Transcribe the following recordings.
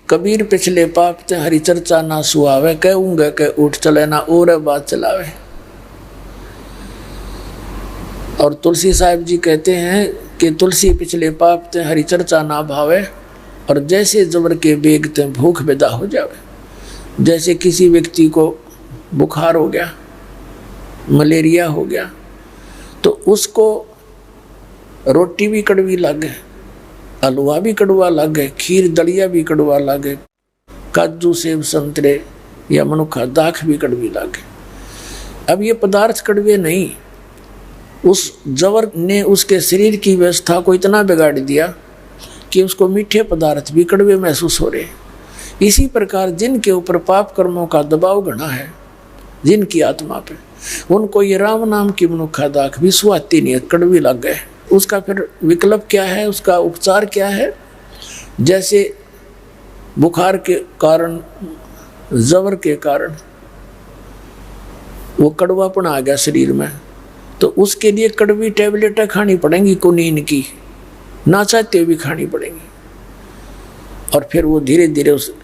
कबीर पिछले पाप ते हरि चर्चा ना सुहावे, कहूंगे के उठ चले ना और बात चलावे। और तुलसी साहिब जी कहते हैं कि तुलसी पिछले पाप ते हरि चर्चा ना भावे, और जैसे जबर के बेग ते भूख विदा हो जावे। जैसे किसी व्यक्ति को बुखार हो गया, मलेरिया हो गया, तो उसको रोटी भी कड़वी लगे, हलवा भी कड़वा लगे, खीर दलिया भी कड़वा लगे, काजू सेब संतरे या मनुखा दाख भी कड़वी लगे। अब ये पदार्थ कड़वे नहीं, उस जवर ने उसके शरीर की व्यवस्था को इतना बिगाड़ दिया कि उसको मीठे पदार्थ भी कड़वे महसूस हो रहे। इसी प्रकार जिनके ऊपर पाप कर्मों का दबाव घना है, जिनकी आत्मा पे, उनको ये राम नाम की मनुखा दाख भी सुहाती नहीं है, कड़वी लग गए। उसका फिर विकल्प क्या है, उसका उपचार क्या है? जैसे बुखार के कारण, जवर के कारण वो कड़वापन आ गया शरीर में, तो उसके लिए कड़वी टैबलेटें खानी पड़ेंगी, कुनीन की, ना चाहते भी खानी पड़ेंगी, और फिर वो धीरे धीरे उस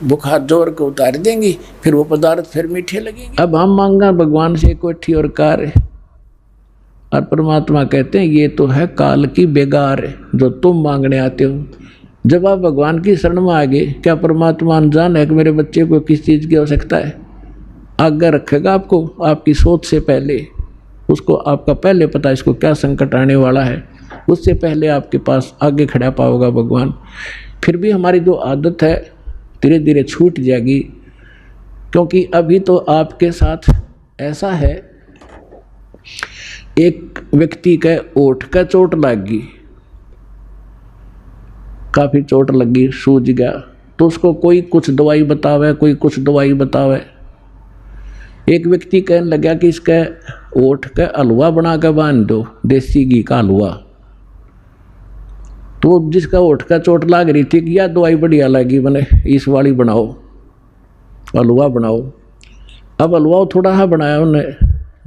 बुखार जोर को उतार देंगी, फिर वो पदार्थ फिर मीठे लगेंगे। अब हम मांगा भगवान से कोठी और कार्य, और परमात्मा कहते हैं ये तो है काल की बेगार जो तुम मांगने आते हो। जब आप भगवान की शरण में आ गए, क्या परमात्मा अनजान है कि मेरे बच्चे को किस चीज़ की आवश्यकता है? आज्ञा रखेगा आपको, आपकी सोच से पहले उसको, आपका पहले पता इसको क्या संकट आने वाला है, उससे पहले आपके पास आगे खड़ा पाओगा भगवान। फिर भी हमारी जो आदत है धीरे धीरे छूट जाएगी, क्योंकि अभी तो आपके साथ ऐसा है, एक व्यक्ति के ओठ का चोट लग गई, काफ़ी चोट लगी, सूज गया, तो उसको कोई कुछ दवाई बतावे, कोई कुछ दवाई बतावे। एक व्यक्ति कहने लगा कि इसके ओठ का हलवा बना के बांध दो, देसी घी का हलवा। तो जिसका ओठ का चोट लग रही थी कि यह दवाई बढ़िया लगी, बने इस वाली बनाओ, हलवा बनाओ। अब हलवा थोड़ा सा बनाया उन्हें,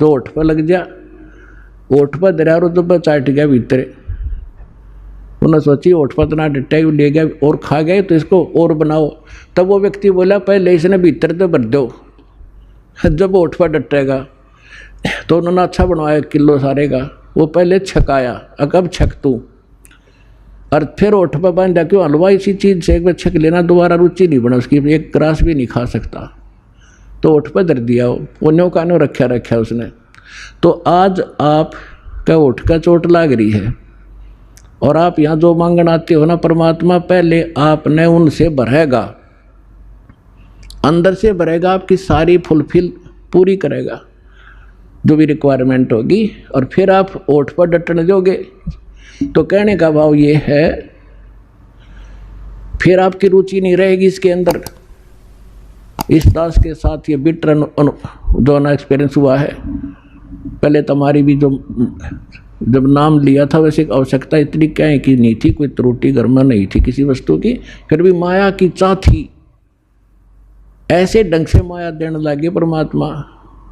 तो ओठ पर लग जा, ओठ पर दरिया तो पर चाट गया भीतर। उन्हें सोची ओठ पर इतना डट्टा ले गया और खा गए, तो इसको और बनाओ। तब वो व्यक्ति बोला पहले इसने भीतर तो भर दो, जब ओठ पर डटेगा। तो उन्होंने अच्छा बनवाया, 1 किलो सारे का, वो पहले छकाया, अब छक तू, और फिर ओठ पर बांधा। क्यों? हलवा इसी चीज़ से एक बार छक लेना, दोबारा रुचि नहीं बना उसकी, एक ग्रास भी नहीं खा सकता। तो ओठ पर धर दिया, वो न्यों का न्यों रखा उसने। तो आज आप का ओठ का चोट लग रही है, और आप यहाँ जो मांगन आते हो ना, परमात्मा पहले आपने उनसे भरेगा, अंदर से भरेगा, आपकी सारी फुलफिल पूरी करेगा जो भी रिक्वायरमेंट होगी, और फिर आप ओठ पर डटने दोगे। तो कहने का भाव ये है, फिर आपकी रुचि नहीं रहेगी इसके अंदर। इस दास के साथ ये बिटर जो ना एक्सपीरियंस हुआ है। पहले तुम्हारी भी जो जब नाम लिया था, वैसे आवश्यकता इतनी क्या है कि नहीं थी, कोई त्रुटि घर में नहीं थी किसी वस्तु की, फिर भी माया की चाह थी, ऐसे ढंग से माया देने लगे परमात्मा,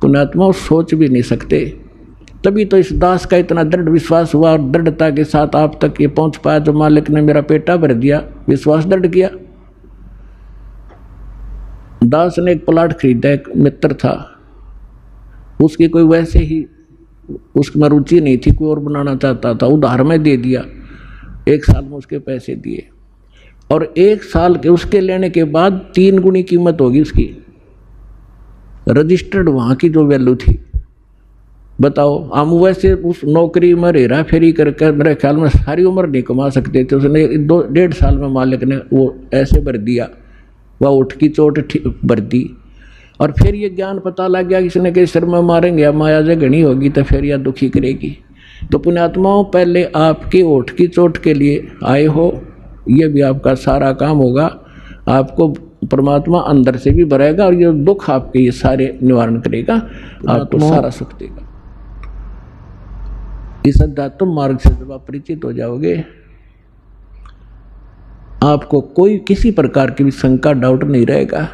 पुण्यात्मा सोच भी नहीं सकते। तभी तो इस दास का इतना दृढ़ विश्वास हुआ, और दृढ़ता के साथ आप तक ये पहुंच पाया, जो मालिक ने मेरा पेटा भर दिया, विश्वास दृढ़ किया। दास ने एक प्लाट खरीदा, एक मित्र था, उसकी कोई वैसे ही उसमें रुचि नहीं थी, कोई और बनाना चाहता था, उधार में दे दिया। 1 साल में उसके पैसे दिए, और 1 साल के उसके लेने के बाद 3 गुनी कीमत होगी उसकी, रजिस्टर्ड वहाँ की जो वैल्यू थी। बताओ, हम वैसे उस नौकरी में हेरा फेरी करके मेरे ख्याल में सारी उम्र नहीं कमा सकते थे, उसने 2-1.5 साल में मालिक ने वो ऐसे भर दिया, वह उठ की चोट भर दी। और फिर ये ज्ञान पता लग गया, किसी ने कहीं सिर में मारेंगे या माया से घनी होगी तो फिर यह दुखी करेगी। तो पुण्यात्माओं, पहले आपके ओठ की चोट के लिए आए हो, ये भी आपका सारा काम होगा, आपको परमात्मा अंदर से भी भरेगा, और ये दुख आपके ये सारे निवारण करेगा, आपको सारा सुख देगा। इस अध्यात्म मार्ग से जब आप परिचित हो जाओगे, आपको कोई किसी प्रकार की भी शंका, डाउट नहीं रहेगा।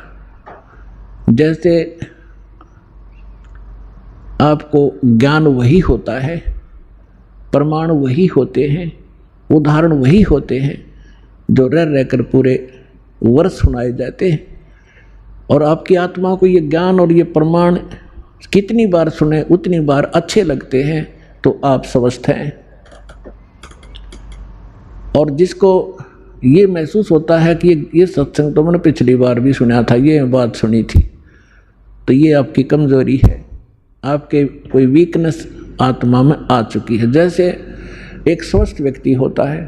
जैसे आपको ज्ञान वही होता है, प्रमाण वही होते हैं, उदाहरण वही होते हैं, जो रह रहकर पूरे वर्ष सुनाए जाते हैं। और आपकी आत्मा को ये ज्ञान और ये प्रमाण कितनी बार सुने उतनी बार अच्छे लगते हैं, तो आप स्वस्थ हैं। और जिसको ये महसूस होता है कि ये सत्संग तो मैंने पिछली बार भी सुना था, ये बात सुनी थी, तो ये आपकी कमजोरी है, आपके कोई वीकनेस आत्मा में आ चुकी है। जैसे एक स्वस्थ व्यक्ति होता है,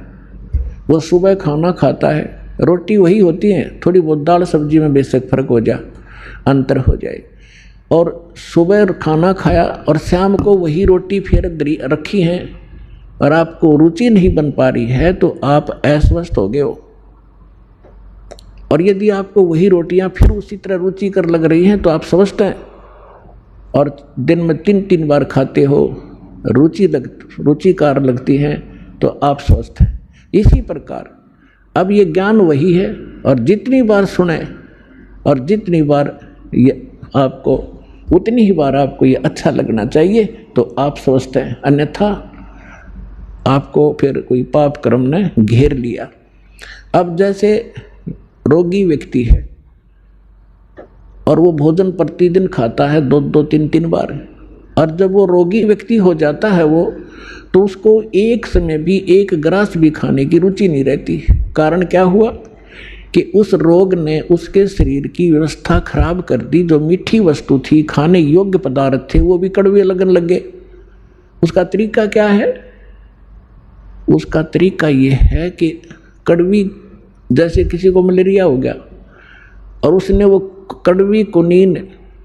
वो सुबह खाना खाता है, रोटी वही होती है, थोड़ी बहुत दाल सब्जी में बेशक फर्क हो जाए, अंतर हो जाए, और सुबह खाना खाया और शाम को वही रोटी फिर रखी है और आपको रुचि नहीं बन पा रही है, तो आप अस्वस्थ हो गए हो। और यदि आपको वही रोटियां फिर उसी तरह रुचि कर लग रही हैं, तो आप स्वस्थ हैं। और दिन में 3-3 बार खाते हो, रुचिकार लगती हैं, तो आप स्वस्थ हैं। इसी प्रकार अब ये ज्ञान वही है, और जितनी बार सुने और जितनी बार ये आपको उतनी ही बार आपको ये अच्छा लगना चाहिए, तो आप स्वस्थ हैं। अन्यथा आपको फिर कोई पाप कर्म ने घेर लिया। अब जैसे रोगी व्यक्ति है और वो भोजन प्रतिदिन खाता है 2-2, 3-3 बार, और जब वो रोगी व्यक्ति हो जाता है वो, तो उसको एक समय भी एक ग्रास भी खाने की रुचि नहीं रहती। कारण क्या हुआ कि उस रोग ने उसके शरीर की व्यवस्था खराब कर दी। जो मीठी वस्तु थी, खाने योग्य पदार्थ थे, वो भी कड़वे लगन लगे। उसका तरीका क्या है? उसका तरीका ये है कि कड़वी, जैसे किसी को मलेरिया हो गया और उसने वो कड़वी कुनीन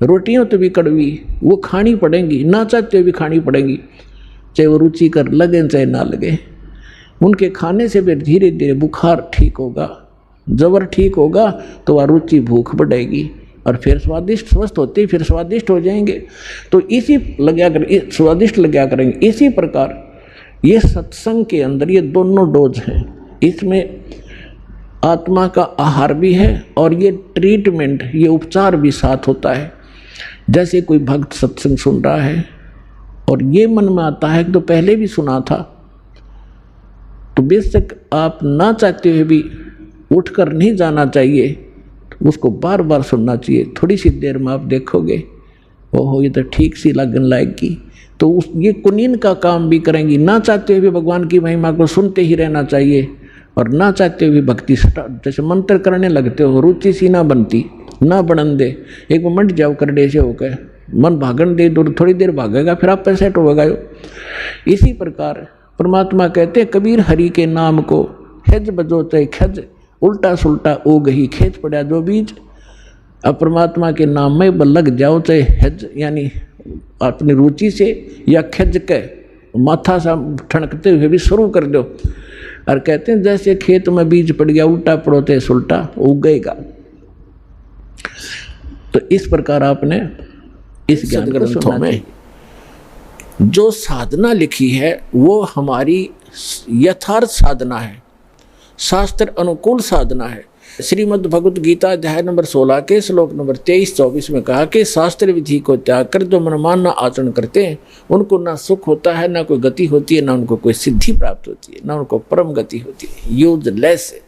रोटियां तो भी कड़वी वो खानी पड़ेंगी, ना चाहते हुए भी खानी पड़ेंगी, चाहे वो रुचि कर लगे चाहे ना लगे। उनके खाने से फिर धीरे धीरे बुखार ठीक होगा, जबर ठीक होगा, तो वह रुचि भूख बढ़ेगी और फिर स्वादिष्ट स्वस्थ होते फिर स्वादिष्ट हो जाएंगे। तो इसी स्वादिष्ट लगा करेंगे। इसी प्रकार ये सत्संग के अंदर ये दोनों डोज हैं। इसमें आत्मा का आहार भी है और ये ट्रीटमेंट, ये उपचार भी साथ होता है। जैसे कोई भक्त सत्संग सुन रहा है और ये मन में आता है कि तो पहले भी सुना था, तो बेशक आप ना चाहते हुए भी उठकर नहीं जाना चाहिए, उसको बार बार सुनना चाहिए। थोड़ी सी देर में आप देखोगे ओहो ये तो ठीक सी लगन लाएगी, तो ये कुनीन का काम भी करेंगी। ना चाहते हुए भी भगवान की महिमा को सुनते ही रहना चाहिए और ना चाहते हुए भक्ति जैसे मंत्र करने लगते हो, रुचि सी ना बनती, ना बनन दे, एक मिनट जाओ कर डे से होकर मन भागन दे, दूर थोड़ी देर भागेगा फिर आप पैसे होगा। इसी प्रकार परमात्मा कहते कबीर हरि के नाम को खज बजो चाहे खज, उल्टा सुल्टा ओ गही खेत पड़ा जो बीज। अब परमात्मा के नाम में लग जाओ, चाहे हज यानी अपनी रुचि से या खज के माथा सा ठनकते हुए भी शुरू कर दो। और कहते हैं जैसे खेत में बीज पड़ गया, उल्टा पड़ोते सुल्टा उगेगा। तो इस प्रकार आपने इस ज्ञान ग्रंथों में जो साधना लिखी है वो हमारी यथार्थ साधना है, शास्त्र अनुकूल साधना है। श्रीमद् भगवत गीता अध्याय नंबर 16 के श्लोक नंबर 23-24 में कहा कि शास्त्र विधि को त्याग कर जो मनमाना आचरण करते हैं उनको ना सुख होता है, ना कोई गति होती है, ना उनको कोई सिद्धि प्राप्त होती है, ना उनको परम गति होती है, यूजलेस है।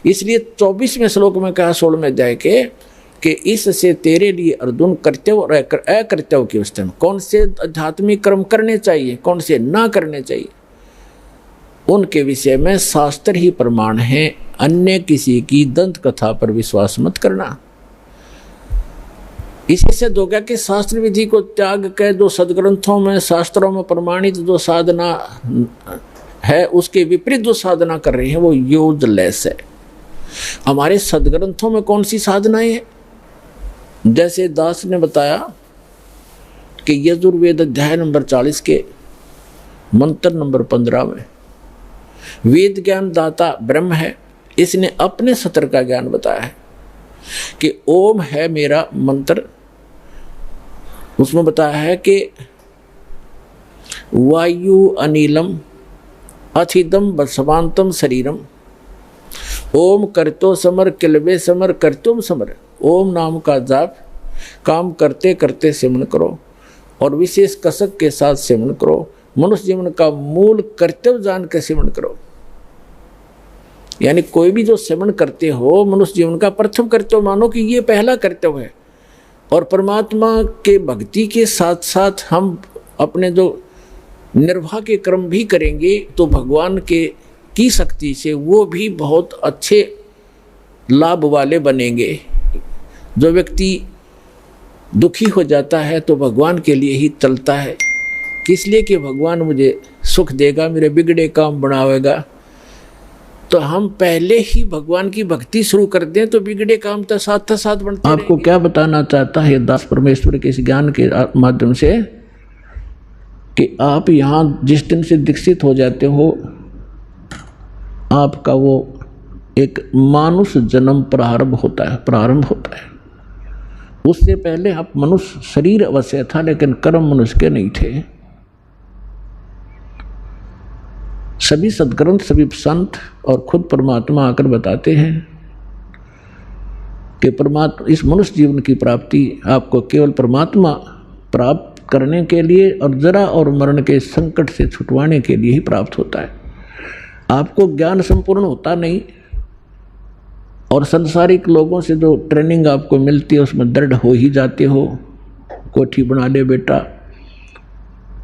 इसलिए 24वें श्लोक में कहा 16वें अध्याय के कि इससे तेरे लिए अर्जुन कर्तव्य और अकर्तव्य की अवस्था में कौन से आध्यात्मिक कर्म करने चाहिए, कौन से ना करने चाहिए, उनके विषय में शास्त्र ही प्रमाण है। अन्य किसी की दंत कथा पर विश्वास मत करना। इसी से हो गया कि शास्त्र विधि को त्याग कर जो सदग्रंथों में शास्त्रों में प्रमाणित जो साधना है उसके विपरीत जो साधना कर रहे हैं वो यूजलेस है। हमारे सदग्रंथों में कौन सी साधनाएं हैं? जैसे दास ने बताया कि यजुर्वेद अध्याय नंबर 40 के मंत्र नंबर 15 में वेद ज्ञान दाता ब्रह्म है, इसने अपने सत्र का ज्ञान बताया है कि ओम है मेरा मंत्र। उसमें बताया है कि वायु अनिलम अथिदम बसवांतम शरीरम, ओम करतो समर किलबे समर करतुम समर। ओम नाम का जाप काम करते करते सेवन करो और विशेष कसक के साथ सेवन करो। मनुष्य जीवन का मूल कर्तव्य जान के सेवन करो। यानी कोई भी जो सेवन करते हो मनुष्य जीवन का प्रथम कर्तव्य मानो कि ये पहला कर्तव्य है। और परमात्मा के भक्ति के साथ साथ हम अपने जो निर्वाह के कर्म भी करेंगे तो भगवान की शक्ति से वो भी बहुत अच्छे लाभ वाले बनेंगे। जो व्यक्ति दुखी हो जाता है तो भगवान के लिए ही चलता है, किस लिए कि भगवान मुझे सुख देगा, मेरे बिगड़े काम बनावेगा। तो हम पहले ही भगवान की भक्ति शुरू कर दें तो बिगड़े काम तो साथ बनते। आपको क्या बताना चाहता है दास परमेश्वर के इस ज्ञान के माध्यम से कि आप यहाँ जिस दिन से दीक्षित हो जाते हो आपका वो एक मानुष जन्म प्रारंभ होता है। उससे पहले आप मनुष्य शरीर अवश्य था लेकिन कर्म मनुष्य के नहीं थे। सभी सद्ग्रंथ, सभी संत और खुद परमात्मा आकर बताते हैं कि परमात्मा इस मनुष्य जीवन की प्राप्ति आपको केवल परमात्मा प्राप्त करने के लिए और जरा और मरण के संकट से छुटवाने के लिए ही प्राप्त होता है। आपको ज्ञान संपूर्ण होता नहीं और संसारिक लोगों से जो ट्रेनिंग आपको मिलती है उसमें दृढ़ हो ही जाते हो। कोठी बना ले बेटा,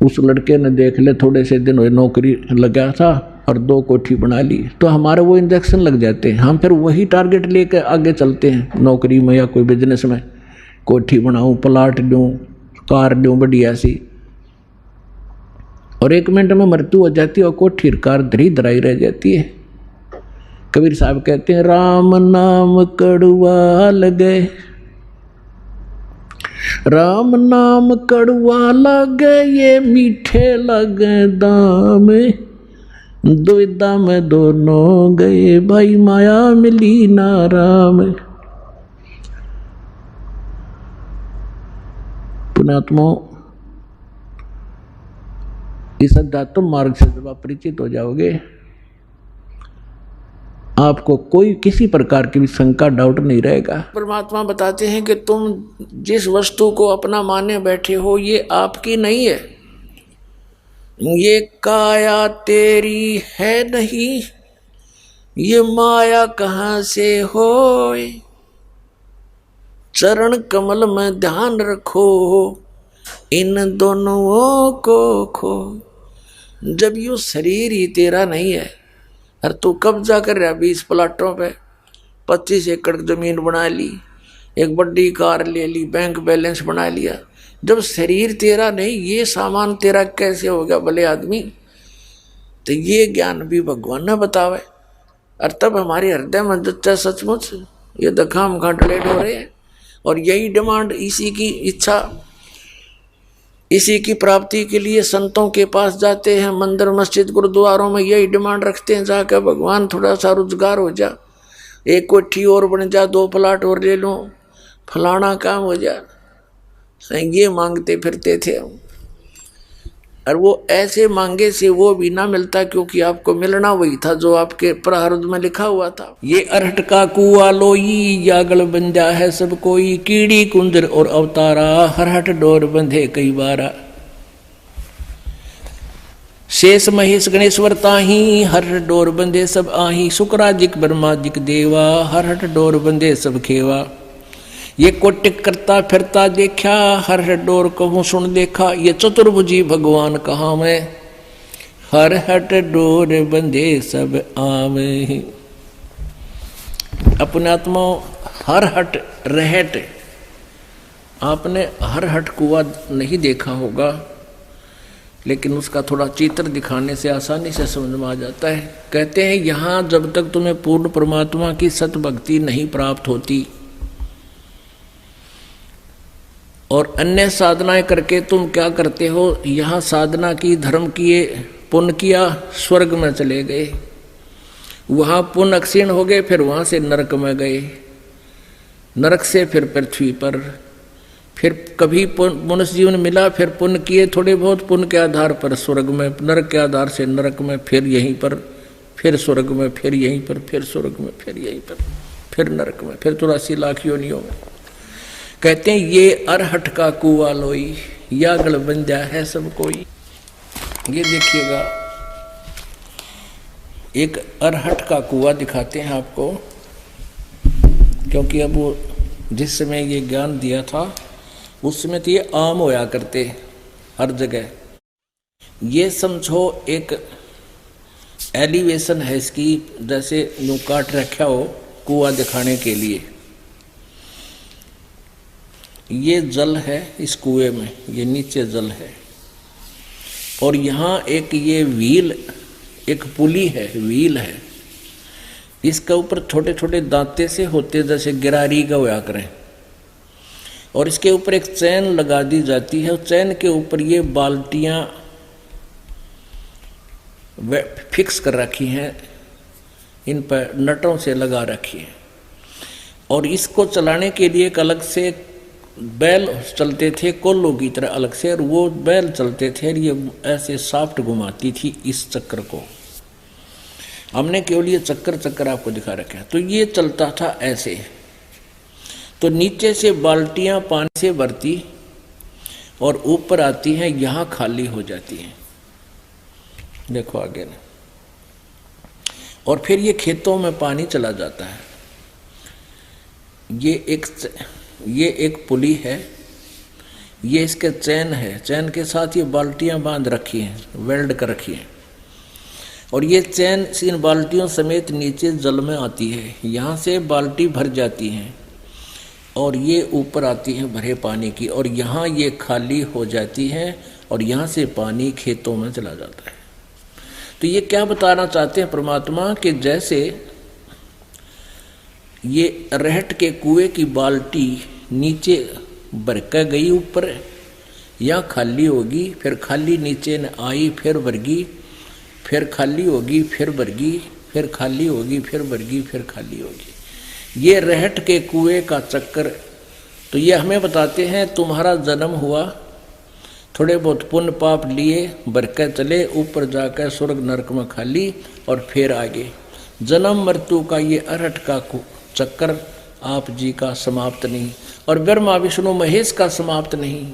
उस लड़के ने देख ले थोड़े से दिन हुए नौकरी लगा था और 2 कोठी बना ली, तो हमारे वो इंजेक्शन लग जाते हैं। हम फिर वही टारगेट लेकर आगे चलते हैं नौकरी में या कोई बिजनेस में। कोठी बनाऊं, प्लाट लूँ, कार लूँ बढ़िया सी, और 1 मिनट में मृत्यु हो जाती है और कोठी कार धरी धराई रह जाती है। कबीर साहब कहते हैं राम नाम कड़वा लगे, राम नाम कड़वा लगे, ये मीठे लगे दाम, दुविधा में दोनों गए, भाई माया मिली ना राम। पुण्यात्मा, इस अध्यात्म मार्ग से जब आप परिचित हो जाओगे आपको कोई किसी प्रकार की भी शंका डाउट नहीं रहेगा। परमात्मा बताते हैं कि तुम जिस वस्तु को अपना माने बैठे हो ये आपकी नहीं है, ये काया तेरी है नहीं, ये माया कहाँ से होए, चरण कमल में ध्यान रखो, इन दोनों को खो। जब यू शरीर ही तेरा नहीं है और तू कब्जा कर रहा 20 प्लाटों पे, 25 एकड़ जमीन बना ली, एक बड़ी कार ले ली, बैंक बैलेंस बना लिया, जब शरीर तेरा नहीं ये सामान तेरा कैसे हो गया भले आदमी। तो ये ज्ञान भी भगवान ने बतावे और तब हमारे हृदय में जच्चा सचमुच ये दखाम घाटलेट हो रहे हैं। और यही डिमांड, इसी की इच्छा, इसी की प्राप्ति के लिए संतों के पास जाते हैं, मंदिर मस्जिद गुरुद्वारों में यही डिमांड रखते हैं जाकर भगवान थोड़ा सा रोजगार हो जा, 1 कोठी और बन जा, 2 प्लाट और ले लूँ, फलाना काम हो जा, ये मांगते फिरते थे। और वो ऐसे मांगे से वो भी ना मिलता क्योंकि आपको मिलना वही था जो आपके प्रारब्ध में लिखा हुआ था। ये अरहट का कुआ लोई, यागल बंजा है सब कोई, कीड़ी कुंदर और अवतारा, हरहट डोर बंधे कई बारा। शेष महेश गणेश्वर ताही, हरहट डोर बंधे सब आही, शुक्राजिक ब्रह्माजिक देवा, हरहट डोर बंधे सब खेवा। ये कोटिक करता फिरता देखा, हर डोर कहूँ सुन देखा, ये चतुर्भुजी भगवान कहाँ मैं, हर हट डोर बंधे सब आवे। अपने आत्मा हर हट रहट, आपने हर हट कुआ नहीं देखा होगा लेकिन उसका थोड़ा चित्र दिखाने से आसानी से समझ में आ जाता है। कहते हैं यहाँ जब तक तुम्हें पूर्ण परमात्मा की सत भक्ति नहीं प्राप्त होती और अन्य साधनाएं करके तुम क्या करते हो, यहाँ साधना की, धर्म किए, पुण्य किया, स्वर्ग में चले गए, वहाँ पुण्य क्षीण हो गए, फिर वहाँ से नरक में गए, नरक से फिर पृथ्वी पर, फिर कभी मनुष्य जीवन मिला, फिर पुण्य किए थोड़े बहुत, पुण्य के आधार पर स्वर्ग में, नरक के आधार से नरक में, फिर यहीं पर, फिर स्वर्ग में, फिर यहीं पर, फिर स्वर्ग में, फिर यहीं पर, फिर नरक में, फिर 84 लाख योनियों में। कहते हैं ये अरहट का कुआ लोई, या गल बंजा है सब कोई। ये देखिएगा एक अरहट का कुआं दिखाते हैं आपको, क्योंकि अब वो जिस समय ये ज्ञान दिया था उस समय तो ये आम होया करते हर जगह। ये समझो एक एलिवेशन है इसकी, जैसे यूं काट रखा हो कुआं दिखाने के लिए। ये जल है इस कुएं में, ये नीचे जल है, और यहाँ एक ये व्हील, एक पुली है, व्हील है, इसके ऊपर छोटे छोटे दांते से होते जैसे गिरारी का होया करें, और इसके ऊपर एक चैन लगा दी जाती है। चैन के ऊपर ये बाल्टियां फिक्स कर रखी हैं, इन पर नटों से लगा रखी है, और इसको चलाने के लिए एक अलग से बैल चलते थे कोल्लों की तरह अलग से, और वो बैल चलते थे और ये ऐसे सॉफ्ट घुमाती थी इस चक्कर को। हमने केवल ये चक्कर आपको दिखा रखा है। तो ये चलता था ऐसे, तो नीचे से बाल्टियां पानी से भरती और ऊपर आती हैं, यहाँ खाली हो जाती हैं, देखो आगे ना, और फिर ये खेतों में पानी चला जाता है। ये एक पुली है, ये इसके चैन है, चैन के साथ ये बाल्टियां बांध रखी हैं, वेल्ड कर रखी हैं, और ये चैन इन बाल्टियों समेत नीचे जल में आती है। यहाँ से बाल्टी भर जाती हैं और ये ऊपर आती है भरे पानी की, और यहाँ ये खाली हो जाती है और यहाँ से पानी खेतों में चला जाता है। तो ये क्या बताना चाहते हैं परमात्मा, कि जैसे ये रहट के कुएं की बाल्टी नीचे भर कर गई ऊपर, या खाली होगी, फिर खाली नीचे न आई, फिर भरगी, फिर खाली होगी, फिर भरगी, फिर खाली होगी, फिर भरगी, फिर खाली होगी। ये रहट के कुएं का चक्कर। तो ये हमें बताते हैं तुम्हारा जन्म हुआ, थोड़े बहुत पुण्य पाप लिए, भरकर चले, ऊपर जाकर स्वर्ग नरक में खाली, और फिर आगे जन्म मृत्यु का ये अरहट का चक्कर आप जी का समाप्त नहीं, और ब्रह्मा विष्णु महेश का समाप्त नहीं।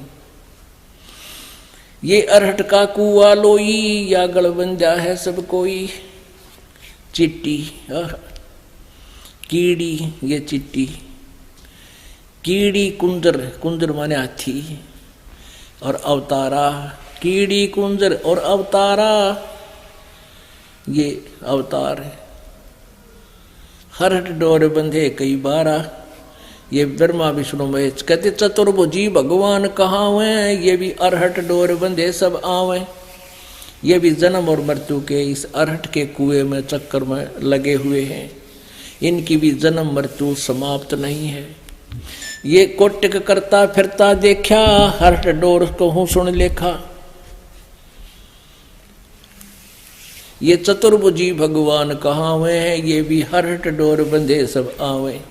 ये अरहट का कुआ लोई, या गलबंजा है सब कोई। चिट्टी कीड़ी, ये चिट्टी कीड़ी, कुंजर माने हाथी, और अवतारा, कीड़ी कुंजर और अवतारा, ये अवतार है। हरहट डोर बंधे कई बारा, ये ब्रह्मा विष्णु महेश। कहते चतुर्भुजी भगवान कहाँ हुए, ये भी अरहट डोर बंधे सब आवे। ये भी जन्म और मृत्यु के इस अरहट के कुएं में चक्कर में लगे हुए हैं, इनकी भी जन्म मृत्यु समाप्त नहीं है। ये कोटिक करता फिरता देखा, हरहट डोर को हूँ सुन लेखा। ये चतुर्भुजी भगवान कहाँ हुए हैं, ये भी हरहट डोर बंधे सब आवे।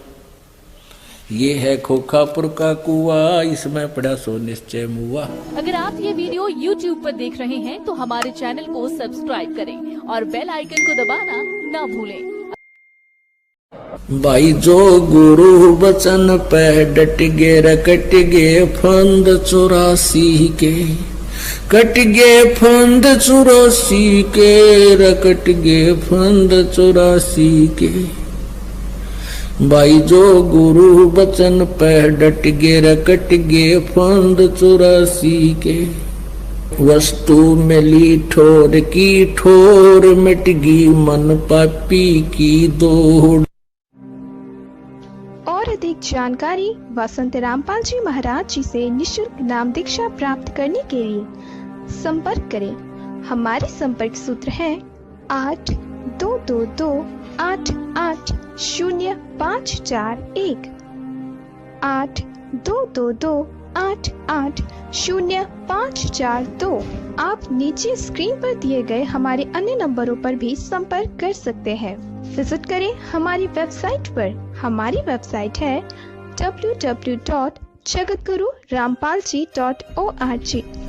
ये है खोखापुर का कुआं, इसमें पड़ा सो निश्चय मुआ। अगर आप ये वीडियो YouTube पर देख रहे हैं तो हमारे चैनल को सब्सक्राइब करें और बेल आइकन को दबाना ना भूलें। भाई जो गुरु बचन पे डट गे रकट गे फंद 84 के, कट गे फंद 84 के, रकट गे फंद 84 के। भाई जो गुरु बचन पे डट गे रकट गे फंद 84 के। वस्तु मिली ठोर की ठोर, मिट गई मन पापी की दौड़। और अधिक जानकारी वसंत रामपाल जी महाराज जी से निशुल्क नाम दीक्षा प्राप्त करने के लिए संपर्क करें। हमारे संपर्क सूत्र है 8222880541 8222880542। आप नीचे स्क्रीन पर दिए गए हमारे अन्य नंबरों पर भी संपर्क कर सकते हैं। विजिट करें हमारी वेबसाइट पर। हमारी वेबसाइट है www.jagatgururampalji.org।